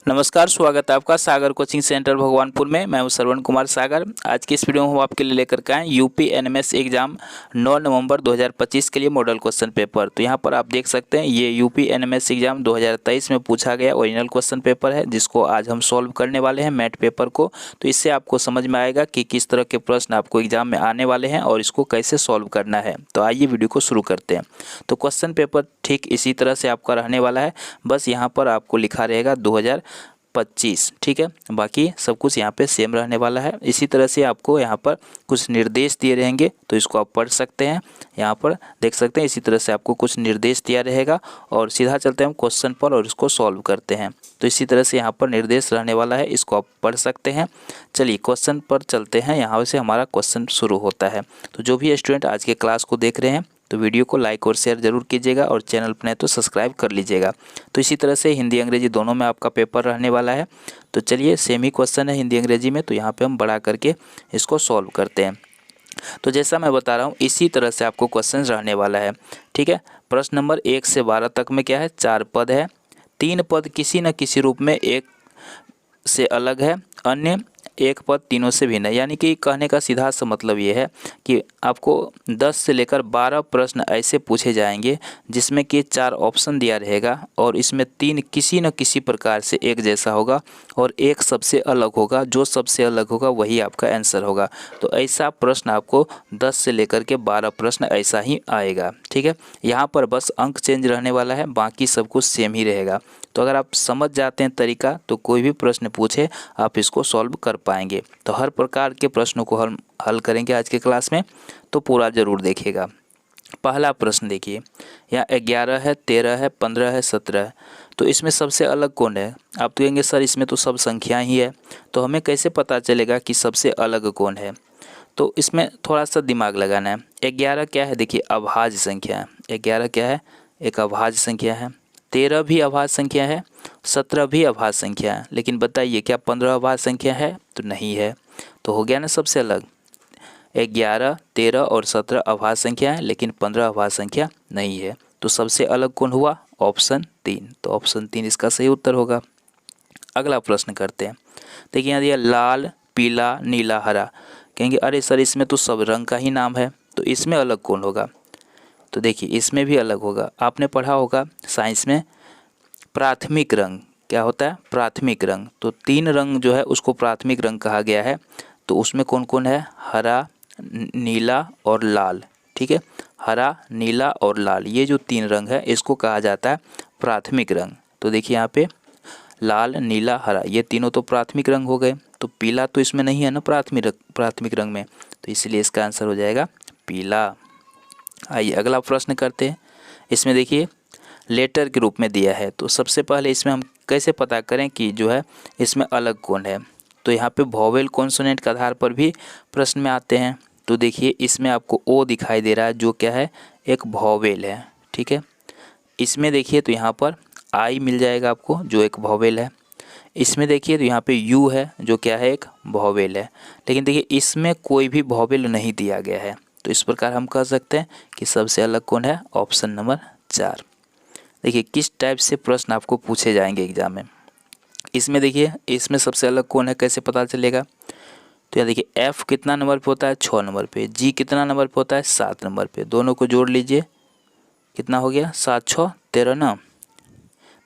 नमस्कार, स्वागत है आपका सागर कोचिंग सेंटर भगवानपुर में। मैं हूं श्रवण कुमार सागर। आज की इस वीडियो में हम आपके लिए लेकर के आए यूपी एनएमएस एग्जाम 9 नवंबर 2025 के लिए मॉडल क्वेश्चन पेपर। तो यहां पर आप देख सकते हैं ये यूपी एनएमएस एग्जाम 2023 में पूछा गया ओरिजिनल क्वेश्चन पेपर है, जिसको आज हम सॉल्व करने वाले हैं मैथ पेपर को। तो इससे आपको समझ में आएगा कि किस तरह के प्रश्न आपको एग्जाम में आने वाले हैं और इसको कैसे सॉल्व करना है। तो आइए वीडियो को शुरू करते हैं। तो क्वेश्चन पेपर ठीक इसी तरह से आपका रहने वाला है, बस यहाँ पर आपको लिखा रहेगा 2025, ठीक है। बाकी सब कुछ यहाँ पे सेम रहने वाला है। इसी तरह से आपको यहाँ पर कुछ निर्देश दिए रहेंगे, तो इसको आप पढ़ सकते हैं। यहाँ पर देख सकते हैं इसी तरह से आपको कुछ निर्देश दिया रहेगा और सीधा चलते हैं हम क्वेश्चन पर और इसको सॉल्व करते हैं। तो इसी तरह से यहाँ पर निर्देश रहने वाला है, इसको आप पढ़ सकते हैं। चलिए क्वेश्चन पर चलते हैं। यहाँ से हमारा क्वेश्चन शुरू होता है। तो जो भी स्टूडेंट आज के क्लास को देख रहे हैं तो वीडियो को लाइक और शेयर जरूर कीजिएगा और चैनल पर नहीं तो सब्सक्राइब कर लीजिएगा। तो इसी तरह से हिंदी अंग्रेजी दोनों में आपका पेपर रहने वाला है। तो चलिए सेम ही क्वेश्चन है हिंदी अंग्रेजी में, तो यहाँ पे हम बढ़ा करके इसको सॉल्व करते हैं। तो जैसा मैं बता रहा हूँ इसी तरह से आपको क्वेश्चन रहने वाला है, ठीक है। प्रश्न नंबर 1 से 12 तक में क्या है, 4 पद है। 3 पद किसी न किसी रूप में एक से अलग है, अन्य एक पद तीनों से भिन्न है। यानी कि कहने का सीधा सा मतलब ये है कि आपको 10 से लेकर 12 प्रश्न ऐसे पूछे जाएंगे जिसमें कि 4 ऑप्शन दिया रहेगा और इसमें 3 किसी न किसी प्रकार से एक जैसा होगा और एक सबसे अलग होगा। जो सबसे अलग होगा वही आपका आंसर होगा। तो ऐसा प्रश्न आपको 10 से लेकर के 12 प्रश्न ऐसा ही आएगा, ठीक है। यहाँ पर बस अंक चेंज रहने वाला है, बाकी सब कुछ सेम ही रहेगा। तो अगर आप समझ जाते हैं तरीका तो कोई भी प्रश्न पूछे आप इसको सॉल्व कर पाएंगे। तो हर प्रकार के प्रश्नों को हम हल करेंगे आज के क्लास में, तो पूरा ज़रूर देखिएगा। पहला प्रश्न देखिए, यहाँ 11 है, 13 है, 15 है, 17 है। तो इसमें सबसे अलग कौन है? आप तो कहेंगे सर इसमें तो सब संख्या ही है, तो हमें कैसे पता चलेगा कि सबसे अलग कौन है? तो इसमें थोड़ा सा दिमाग लगाना है। 11 क्या है? देखिए अभाज्य संख्या है। 11 क्या है? एक अभाज्य संख्या है। 13 भी अभाज्य संख्या है, 17 भी अभाज्य संख्या है। लेकिन बताइए क्या 15 अभाज्य संख्या है? तो नहीं है। तो हो गया ना सबसे अलग। 11, 13 और 17 अभाज्य संख्या है, लेकिन 15 अभाज्य संख्या नहीं है। तो सबसे अलग कौन हुआ? ऑप्शन 3। तो ऑप्शन 3 इसका सही उत्तर होगा। अगला प्रश्न करते हैं। देखिए यहाँ दिया लाल, पीला, नीला, हरा। कहेंगे अरे सर इसमें तो सब रंग का ही नाम है, तो इसमें अलग कौन होगा? तो देखिए इसमें भी अलग होगा। आपने पढ़ा होगा साइंस में प्राथमिक रंग क्या होता है? प्राथमिक रंग। तो 3 रंग जो है उसको प्राथमिक रंग कहा गया है। तो उसमें कौन कौन है? हरा, नीला और लाल, ठीक है। हरा, नीला और लाल, ये जो 3 रंग है इसको कहा जाता है प्राथमिक रंग। तो देखिए यहाँ पे लाल, नीला, हरा, ये तीनों तो प्राथमिक रंग हो गए। तो पीला तो इसमें नहीं है ना प्राथमिक रंग में, तो इसलिए इसका आंसर हो जाएगा पीला। आइए अगला प्रश्न करते हैं। इसमें देखिए लेटर के रूप में दिया है। तो सबसे पहले इसमें हम कैसे पता करें कि जो है इसमें अलग कौन है? तो यहाँ पे वोवेल कॉन्सोनेंट के आधार पर भी प्रश्न में आते हैं। तो देखिए इसमें आपको ओ दिखाई दे रहा है, जो क्या है? एक वोवेल है, ठीक है। इसमें देखिए तो यहाँ पर आई मिल जाएगा आपको, जो एक वोवेल है। इसमें देखिए तो यहाँ पे यू है, जो क्या है? एक वोवेल है। लेकिन देखिए इसमें कोई भी वोवेल नहीं दिया गया है। तो इस प्रकार हम कह सकते हैं कि सबसे अलग कौन है? Option number 4। देखिए किस टाइप से प्रश्न आपको पूछे जाएंगे एग्जाम में। इसमें देखिए इसमें सबसे अलग कौन है कैसे पता चलेगा? तो यहाँ देखिए एफ कितना नंबर पे होता है? 6 नंबर पे। जी कितना नंबर पे होता है? 7 नंबर पे। दोनों को जोड़ लीजिए, कितना हो गया? 7 6 13 ना।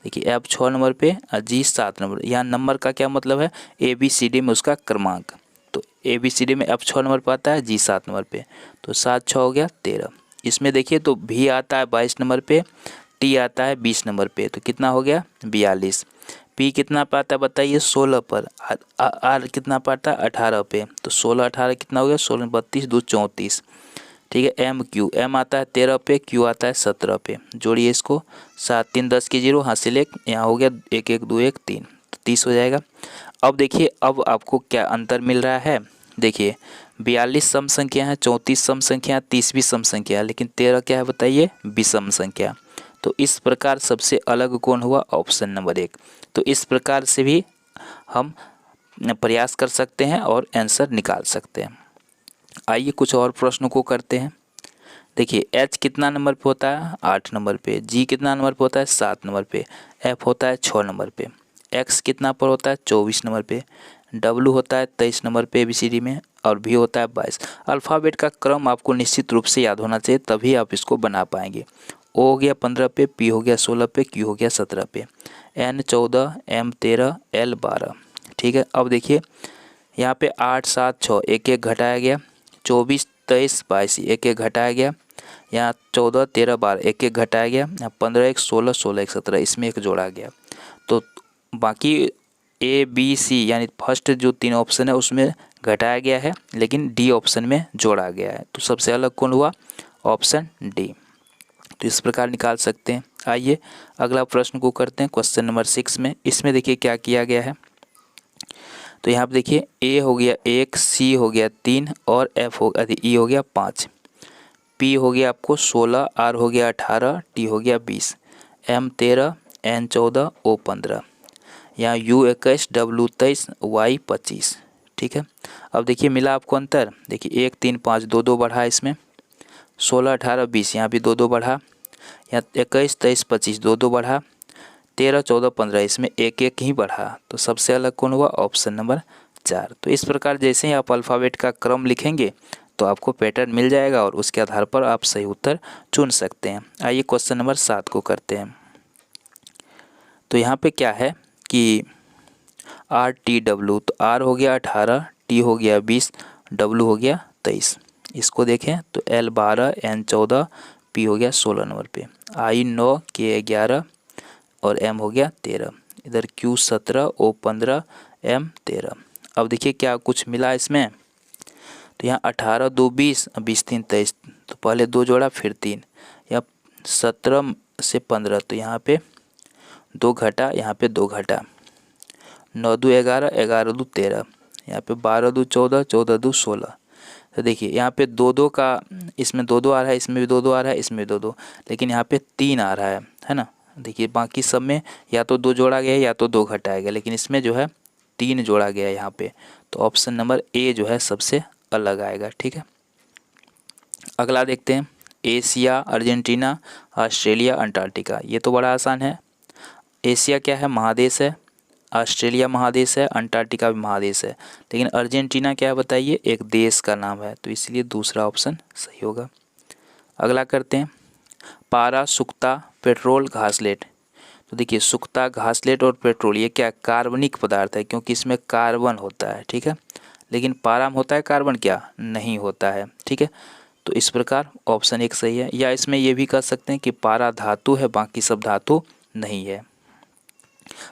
देखिए एफ 6 नंबर पे और जी 7 नंबर। यहाँ नंबर का क्या मतलब है? ABCD में उसका क्रमांक। तो ABCD में एफ 6 नंबर पे आता है, जी 7 नंबर पे। तो 7 6 हो गया 13। इसमें देखिए तो भी आता है 22 नंबर पे, टी आता है 20 नंबर पे। तो कितना हो गया? 42। पी कितना पे आता है बताइए? 16 पर। आर कितना पे आता है? 18 पे। तो 16 18 कितना हो गया? 16 32 2 34, ठीक है। एम आता है 13 पे, क्यू आता है 17 पे। जोड़िए इसको, 7 3 10 की 0 हासिल 1, यहाँ हो गया 1 1 2 1 3, तो 30 हो जाएगा। अब देखिए अब आपको क्या अंतर मिल रहा है? देखिए 42 सम संख्या है, 34 सम संख्या, 30 भी सम संख्या है, लेकिन 13 क्या है बताइए? विषम संख्या। तो इस प्रकार सबसे अलग कौन हुआ? Option number 1। तो इस प्रकार से भी हम प्रयास कर सकते हैं और आंसर निकाल सकते हैं। आइए कुछ और प्रश्नों को करते हैं। देखिए एच कितना नंबर पे होता है? 8 नंबर पे। जी कितना नंबर पे होता है? 7 नंबर पे। एफ होता है 6 नंबर पे। एक्स कितना पर होता है 24 नंबर पे, डब्लू होता है 23 नंबर पे ABCD में, और भी होता है 22। अल्फ़ाबेट का क्रम आपको निश्चित रूप से याद होना चाहिए, तभी आप इसको बना पाएंगे। ओ हो गया 15 पे, पी हो गया 16 पे, क्यू हो गया 17 पे, एन 14, एम 13, एल 12। ठीक है, अब देखिए यहाँ पे 8 7 6 एक एक घटाया गया, 24 23 22 एक एक घटाया गया, यहाँ 14 13 12 एक एक घटाया गया, यहाँ 15 1 16 16 1 17 इसमें एक जोड़ा गया। तो बाकी ABC यानी फर्स्ट जो 3 ऑप्शन है उसमें घटाया गया है, लेकिन डी ऑप्शन में जोड़ा गया है। तो सबसे अलग कौन हुआ? Option D. तो इस प्रकार निकाल सकते हैं। आइए अगला प्रश्न को करते हैं, क्वेश्चन नंबर 6 में। इसमें देखिए क्या किया गया है। तो यहाँ पे देखिए ए हो गया 1, सी हो गया 3 और एफ हो ई हो गया 5, पी हो गया आपको 16, आर हो गया 18, टी हो गया 20, एम 13, एन 14, ओ 15, यहाँ यू 21, डब्लू 23, वाई 25। ठीक है, अब देखिए मिला आपको अंतर। देखिए 1 3 5 2 2 बढ़ा इसमें, 16 18 20 यहाँ भी 2 2 बढ़ा, यहाँ 21 23 25 2 2 बढ़ा, 13 14 15 इसमें एक एक ही बढ़ा। तो सबसे अलग कौन हुआ? Option number 4। तो इस प्रकार जैसे ही आप अल्फ़ाबेट का क्रम लिखेंगे तो आपको पैटर्न मिल जाएगा और उसके आधार पर आप सही उत्तर चुन सकते हैं। आइए क्वेश्चन नंबर 7 को करते हैं। तो यहाँ पे क्या है कि RTW, तो R हो गया 18, T हो गया 20, W हो गया 23। इसको देखें तो L 12, N 14, P हो गया 16 नंबर पे, I 9, K 11 और M हो गया 13, इधर Q 17, O 15, M 13। अब देखिए क्या कुछ मिला इसमें। तो यहाँ 18 2 20, 20 3 23, तो पहले 2 जोड़ा फिर 3, यहाँ 17 से 15, तो यहाँ पे 2 घटा, यहाँ पे 2 घटा, 9 2 11, 11 2 13, यहाँ पे 12 2 14, 14 2 16। तो देखिए यहाँ पे 2 2 का, इसमें 2 2 आ रहा है, इसमें भी 2 2 आ रहा है, इसमें 2 2, लेकिन यहाँ पे 3 आ रहा है ना। देखिए बाकी सब में या तो 2 जोड़ा गया है या तो 2 घटाया गया, लेकिन इसमें जो है 3 जोड़ा गया है यहाँ पे। तो ऑप्शन नंबर ए जो है सबसे अलग आएगा। ठीक है, अगला देखते हैं। Asia, Argentina, Australia, Antarctica. ये तो बड़ा आसान है। एशिया क्या है? महादेश है। ऑस्ट्रेलिया महादेश है, अंटार्कटिका भी महादेश है, लेकिन अर्जेंटीना क्या है बताइए? एक देश का नाम है, तो इसलिए दूसरा ऑप्शन सही होगा। अगला करते हैं। पारा, सुक्ता, पेट्रोल, घासलेट। तो देखिए सुक्ता, घासलेट और पेट्रोल ये क्या? कार्बनिक पदार्थ है, क्योंकि इसमें कार्बन होता है। ठीक है, लेकिन पारा में होता है कार्बन? क्या नहीं होता है। ठीक है, तो इस प्रकार ऑप्शन 1 सही है। या इसमें ये भी कह सकते हैं कि पारा धातु है, बाकी सब धातु नहीं है।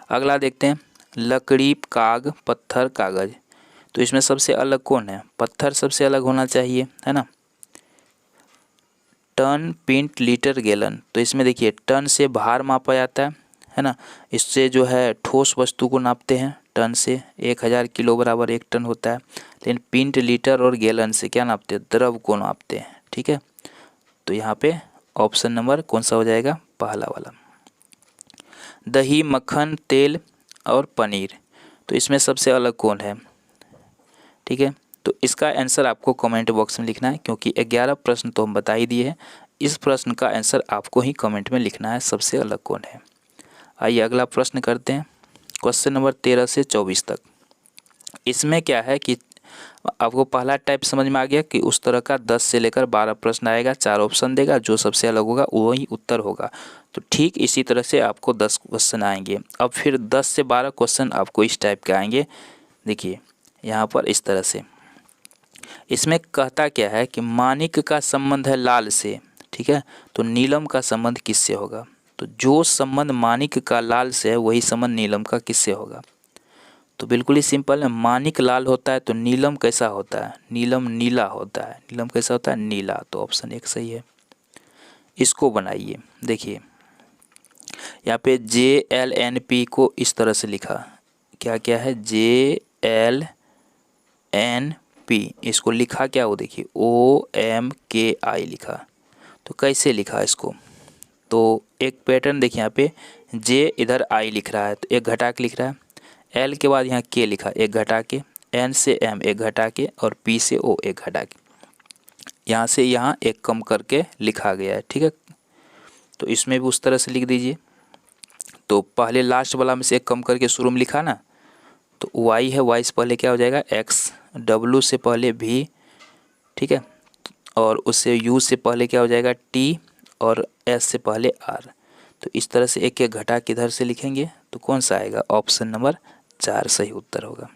अगला देखते हैं। लकड़ी, काग, पत्थर, कागज। तो इसमें सबसे अलग कौन है? पत्थर सबसे अलग होना चाहिए, है ना। Ton, pint, litre, gallon. तो इसमें देखिए टन से भार मापा जाता है ना। इससे जो है ठोस वस्तु को नापते हैं। टन से 1000 किलो बराबर 1 टन होता है। लेकिन पिंट, लीटर और गैलन से क्या नापते हैं? द्रव को नापते हैं। ठीक है, तो यहाँ पे ऑप्शन नंबर कौन सा हो जाएगा? पहला वाला। दही, मक्खन, तेल और पनीर। तो इसमें सबसे अलग कौन है? ठीक है, तो इसका आंसर आपको कमेंट बॉक्स में लिखना है, क्योंकि 11 प्रश्न तो हम बता ही दिए हैं। इस प्रश्न का आंसर आपको ही कमेंट में लिखना है, सबसे अलग कौन है। आइए अगला प्रश्न करते हैं, क्वेश्चन नंबर 13 से 24 तक। इसमें क्या है कि आपको पहला टाइप समझ में आ गया कि उस तरह का 10 से लेकर 12 प्रश्न आएगा, 4 ऑप्शन देगा, जो सबसे अलग होगा वही उत्तर होगा। तो ठीक इसी तरह से आपको 10 क्वेश्चन आएंगे। अब फिर 10 से 12 क्वेश्चन आपको इस टाइप के आएंगे। देखिए यहाँ पर इस तरह से। इसमें कहता क्या है कि माणिक का संबंध है लाल से। ठीक है, तो नीलम का संबंध किससे होगा? तो जो संबंध माणिक का लाल से है वही संबंध नीलम का किससे होगा? तो बिल्कुल ही सिंपल है। माणिक लाल होता है तो नीलम कैसा होता है? नीलम नीला होता है। नीलम कैसा होता है? नीला। तो ऑप्शन 1 सही है। इसको बनाइए। देखिए यहाँ पे JLNP को इस तरह से लिखा। क्या क्या है? JLNP। इसको लिखा क्या? वो देखिए OMKI लिखा। तो कैसे लिखा इसको? तो एक पैटर्न देखिए यहाँ पे, J इधर I लिख रहा है तो एक घटा के लिख रहा है, L के बाद यहाँ K लिखा एक घटा के, N से M एक घटा के और P से O एक घटा के, यहाँ से यहाँ एक कम करके लिखा गया है। ठीक है, तो इसमें भी उस तरह से लिख दीजिए। तो पहले लास्ट वाला में से एक कम करके शुरू में लिखा ना, तो y है, y से पहले क्या हो जाएगा x, w से पहले v, ठीक है, और उससे u से पहले क्या हो जाएगा t, और s से पहले r। तो इस तरह से एक एक घटा किधर से लिखेंगे तो कौन सा आएगा, ऑप्शन नंबर 4 सही उत्तर होगा।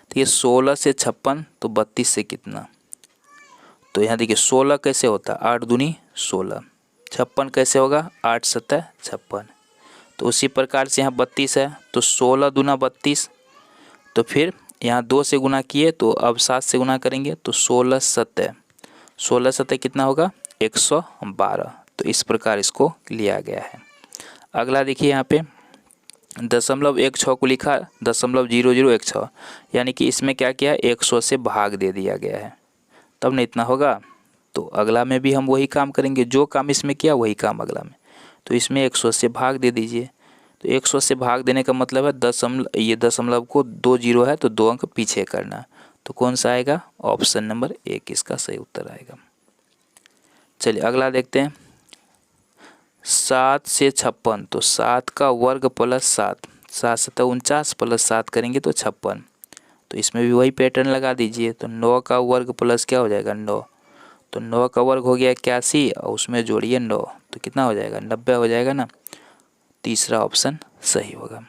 तो ये 16 से 56, तो 32 से कितना, तो यहाँ देखिए 16 कैसे होता है, 8 दूनी 16, 56 कैसे होगा, 8 सत्ता 56। तो उसी प्रकार से यहाँ 32 है, तो 16 दूना 32, तो फिर यहाँ 2 से गुना किए तो अब 7 से गुना करेंगे, तो 16 सत्ते कितना होगा, 112। तो इस प्रकार इसको लिया गया है। अगला देखिए यहाँ पे 0.16 को लिखा 0.0016, यानी कि इसमें क्या किया, 100 से भाग दे दिया गया है, तब नहीं इतना होगा। तो अगला में भी हम वही काम करेंगे, जो काम इसमें किया वही काम अगला में। तो इसमें 100 से भाग दे दीजिए, तो 100 से भाग देने का मतलब है ये दशमलव को 2 जीरो है तो 2 अंक पीछे करना। तो कौन सा आएगा, ऑप्शन नंबर 1 इसका सही उत्तर आएगा। चलिए अगला देखते हैं 7 से 56, तो 7 का वर्ग प्लस 7, 7 सत्ता 49 प्लस 7 करेंगे तो 56। तो इसमें भी वही पैटर्न लगा दीजिए, तो 9 का वर्ग प्लस क्या हो जाएगा 9, तो 9 का वर्ग हो गया 81 और उसमें जोड़िए 9, तो कितना हो जाएगा 90 हो जाएगा ना। तीसरा ऑप्शन सही होगा।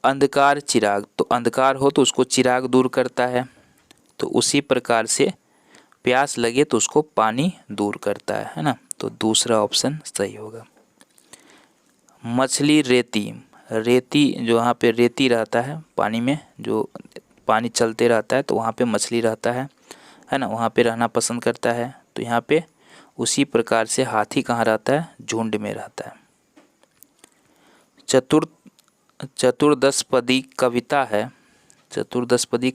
अंधकार चिराग, तो अंधकार हो तो उसको चिराग दूर करता है, तो उसी प्रकार से प्यास लगे तो उसको पानी दूर करता है ना। तो दूसरा ऑप्शन सही होगा। मछली रेती जो वहाँ पे रेती रहता है पानी में, जो पानी चलते रहता है तो वहाँ पे मछली रहता है ना, वहाँ पे रहना पसंद करता है। तो यहाँ पे उसी प्रकार से हाथी कहाँ रहता है, झुंड में रहता है। चतुर्दशपदी कविता है, चतुर्दशपदी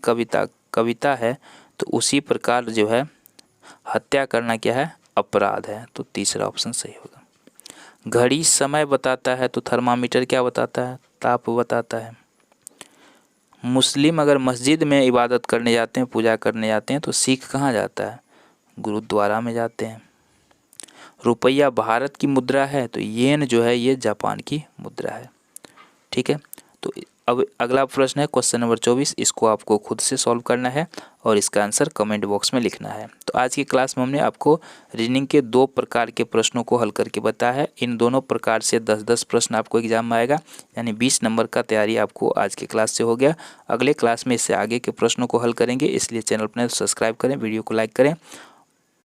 कविता है, तो उसी प्रकार जो है हत्या करना क्या है, अपराध है। तो तीसरा ऑप्शन सही होगा। घड़ी समय बताता है, तो थर्मामीटर क्या बताता है, ताप बताता है। मुस्लिम अगर मस्जिद में इबादत करने जाते हैं, पूजा करने जाते हैं, तो सिख कहाँ जाता है, गुरुद्वारा में जाते हैं। रुपया भारत की मुद्रा है, तो येन जो है ये जापान की मुद्रा है, ठीक है। तो अब अगला प्रश्न है क्वेश्चन नंबर 24, इसको आपको खुद से सॉल्व करना है और इसका आंसर कमेंट बॉक्स में लिखना है। तो आज की क्लास में हमने आपको रीजनिंग के 2 प्रकार के प्रश्नों को हल करके बताया है। इन दोनों प्रकार से 10-10 प्रश्न आपको एग्जाम में आएगा, यानी 20 नंबर का तैयारी आपको आज की क्लास से हो गया। अगले क्लास में इससे आगे के प्रश्नों को हल करेंगे, इसलिए चैनल पर सब्सक्राइब करें, वीडियो को लाइक करें